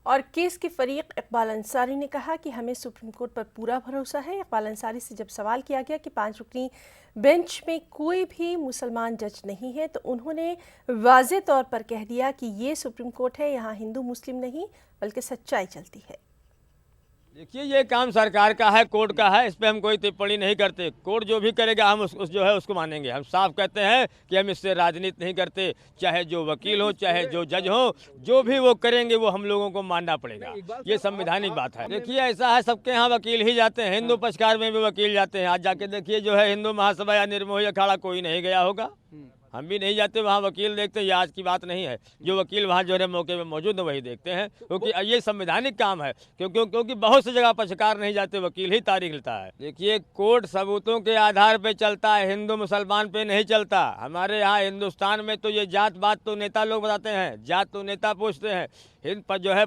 और केस के फरीक इकबाल अंसारी ने कहा कि हमें सुप्रीम कोर्ट पर पूरा भरोसा है। इकबाल अंसारी से जब सवाल किया गया कि 5 रुकनी बेंच में कोई भी मुसलमान जज नहीं है तो उन्होंने वाज़े तौर पर कह दिया कि ये सुप्रीम कोर्ट है, यहाँ हिंदू मुस्लिम नहीं बल्कि सच्चाई चलती है। देखिए, ये काम सरकार का है, कोर्ट का है, इस पे हम कोई टिप्पणी नहीं करते। कोर्ट जो भी करेगा हम उस जो है उसको मानेंगे। हम साफ कहते हैं कि हम इससे राजनीति नहीं करते। चाहे जो वकील हो, चाहे जो जज हो, जो भी वो करेंगे वो हम लोगों को मानना पड़ेगा। ये संवैधानिक बात है। देखिए, ऐसा है, सबके यहाँ वकील ही जाते हैं, हिंदू पक्षकार में भी वकील जाते हैं। आज जाके देखिए, जो है हिंदू महासभा या निर्मोही अखाड़ा कोई नहीं गया होगा, हम भी नहीं जाते वहाँ वकील देखते। ये आज की बात नहीं है। जो वकील वहाँ जो है मौके पे मौजूद है वही देखते हैं, क्योंकि ये संवैधानिक काम है। क्योंकि बहुत सी जगह पक्षकार नहीं जाते, वकील ही तारीख लेता है। देखिए, कोर्ट सबूतों के आधार पे चलता है, हिंदू मुसलमान पे नहीं चलता। हमारे यहाँ हिंदुस्तान में तो ये जात बात तो नेता लोग बताते हैं, जात तो नेता पूछते हैं।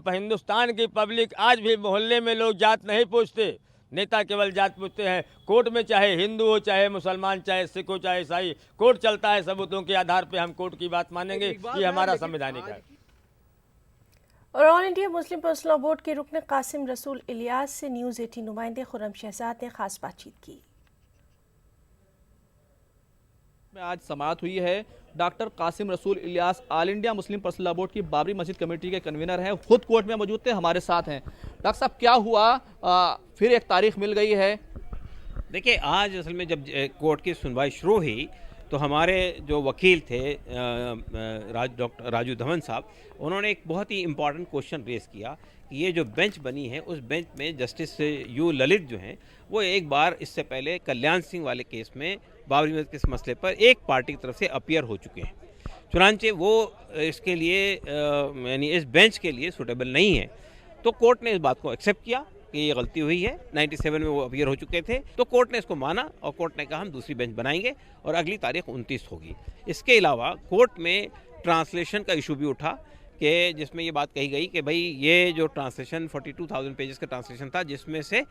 हिंदुस्तान की पब्लिक आज भी मोहल्ले में लोग जात नहीं पूछते, नेता केवल जात पूछते हैं। कोर्ट में चाहे हिंदू हो, चाहे मुसलमान, चाहे सिख हो, चाहे ईसाई, कोर्ट चलता है सबूतों के आधार पे। हम कोर्ट की बात मानेंगे, ये हमारा संवैधानिक है। और all India Muslim personal law board के रुकन कासिम रसूल इलियास से न्यूज़ 18 नुमाइंदे खुर्रम शहजाद ने खास बातचीत की। आज समाअत हुई है। डॉक्टर कासिम रसूल Ilyas all India Muslim personal law board की बाबरी मस्जिद कमेटी के कन्वीनर हैं, खुद कोर्ट में मौजूद थे, हमारे साथ हैं। डॉक्टर साहब, क्या हुआ? फिर एक तारीख मिल गई है। देखिए, आज असल में जब कोर्ट की सुनवाई शुरू हुई तो हमारे जो वकील थे डॉक्टर राजू धवन साहब, उन्होंने एक बहुत ही इम्पॉर्टेंट क्वेश्चन रेस किया कि ये जो बेंच बनी है उस बेंच में जस्टिस यू ललित जो हैं वो एक बार इससे पहले कल्याण सिंह वाले केस में बाबरी मस्जिद के मसले पर एक पार्टी की तरफ से अपीयर हो चुके हैं। चुनांचे वो इसके लिए यानी इस बेंच के लिए सूटेबल नहीं है। तो कोर्ट ने इस बात को एक्सेप्ट किया कि ये गलती हुई है। 97 में वो अपीयर हो चुके थे, तो कोर्ट ने इसको माना और कोर्ट ने कहा हम दूसरी बेंच बनाएंगे और अगली तारीख 29 होगी। इसके अलावा कोर्ट में ट्रांसलेशन का इशू भी उठा कि जिसमें ये बात कही गई कि भाई ये जो ट्रांसलेशन 42,000 पेजेस का ट्रांसलेशन था, जिसमें से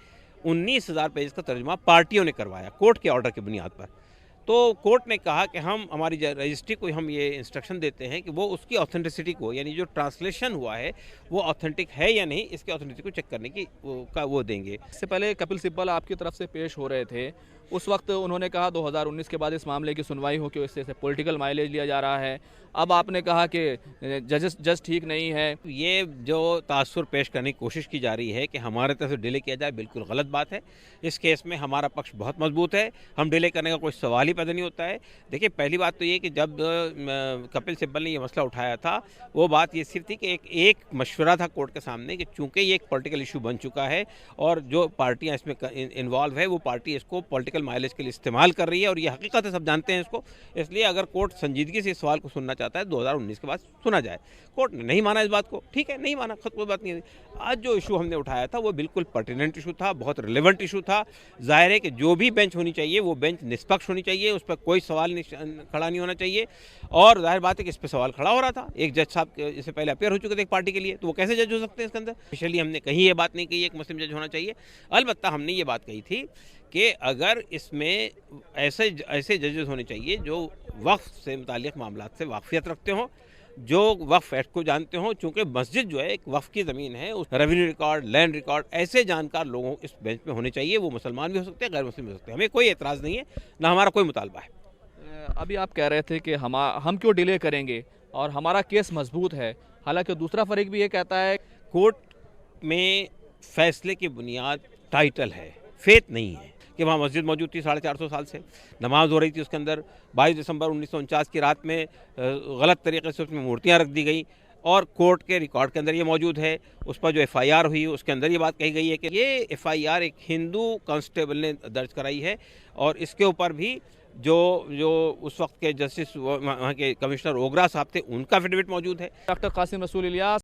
19,000 पेजेस का तर्जुमा पार्टियों ने करवाया कोर्ट के ऑर्डर की बुनियाद पर। तो कोर्ट ने कहा कि हम हमारी रजिस्ट्री को हम ये इंस्ट्रक्शन देते हैं कि वो उसकी ऑथेंटिसिटी को, यानी जो ट्रांसलेशन हुआ है वो ऑथेंटिक है या नहीं, इसके ऑथेंटिसिटी को चेक करने की वो देंगे। इससे पहले कपिल सिब्बल आपकी तरफ से पेश हो रहे थे, उस वक्त उन्होंने कहा 2019 के बाद इस मामले की सुनवाई हो कि इससे पॉलिटिकल माइलेज लिया जा रहा है। अब आपने कहा कि जज ठीक नहीं है। ये जो तासुर पेश करने की कोशिश की जा रही है कि हमारे तरफ से डिले किया जाए, बिल्कुल गलत बात है। इस केस में हमारा पक्ष बहुत मजबूत है, हम डिले करने का कोई सवाल ही पैदा नहीं होता है। देखिए, पहली बात तो ये कि जब कपिल सिब्बल ने ये मसला उठाया था, वो बात ये सिर्फ थी कि एक मशवरा था कोर्ट के सामने कि चूंकि ये एक पॉलिटिकल इशू बन चुका है और जो पार्टियाँ इसमें इन्वॉल्व है वो पार्टी इसको पॉलिटिकल माइलेज के लिए इस्तेमाल कर रही है, और ये हकीकत है, सब जानते हैं इसको। इसलिए अगर कोर्ट संजीदगी से इस सवाल को सुनना चाहता है 2019 के बाद सुना जाए। कोर्ट ने नहीं माना इस बात को, ठीक है, नहीं माना, खत कोई बात नहीं है। आज जो इशू हमने उठाया था वो बिल्कुल पर्टिनेंट इशू था, बहुत रिलेवेंट इशू था। जाहिर है कि जो भी बेंच होनी चाहिए वो बेंच निष्पक्ष होनी चाहिए, उस पर कोई सवाल खड़ा नहीं होना चाहिए। और जाहिर बात है कि इस पर सवाल खड़ा हो रहा था। एक जज साहब इससे पहले अपीयर हो चुके थे एक पार्टी के लिए, तो वो कैसे जज हो सकते हैं इसके अंदर? स्पेशली हमने कहीं ये बात नहीं कही एक मुस्लिम जज होना चाहिए। अलबत्ता हमने ये बात कही थी कि अगर इसमें ऐसे जजेस होने चाहिए जो वक्फ से मुताल्लिक़ मामलात से वाक़फ़ियत रखते हों, जो वक्फ एक्ट को जानते हों। चूँकि मस्जिद जो है एक वक्फ की ज़मीन है, उस रेवेन्यू रिकॉर्ड, लैंड रिकॉर्ड, ऐसे जानकार लोगों इस बेंच में होने चाहिए। वो मुसलमान भी हो सकते हैं, गैर मुस्लिम भी हो सकते हैं। हमें कोई एतराज़ नहीं है, ना हमारा कोई मुतालबा है। अभी आप कह रहे थे कि हम क्यों डिले करेंगे और हमारा केस मजबूत है, हालांकि दूसरा फरीक भी ये कहता है कोर्ट में फैसले की बुनियाद टाइटल है, फेथ नहीं है। कि वहाँ मस्जिद मौजूद थी 450 साल से, नमाज हो रही थी उसके अंदर। 22 दिसंबर 1949 की रात में गलत तरीके से उसमें मूर्तियाँ रख दी गई और कोर्ट के रिकॉर्ड के अंदर ये मौजूद है। उस पर जो FIR हुई उसके अंदर ये बात कही गई है कि ये FIR एक हिंदू कांस्टेबल ने दर्ज कराई है, और इसके ऊपर भी जो उस वक्त के जस्टिस वहाँ के कमिश्नर ओगरा साहब थे उनका एफिडेविट मौजूद है। डॉक्टर कासिम रसूल इलियास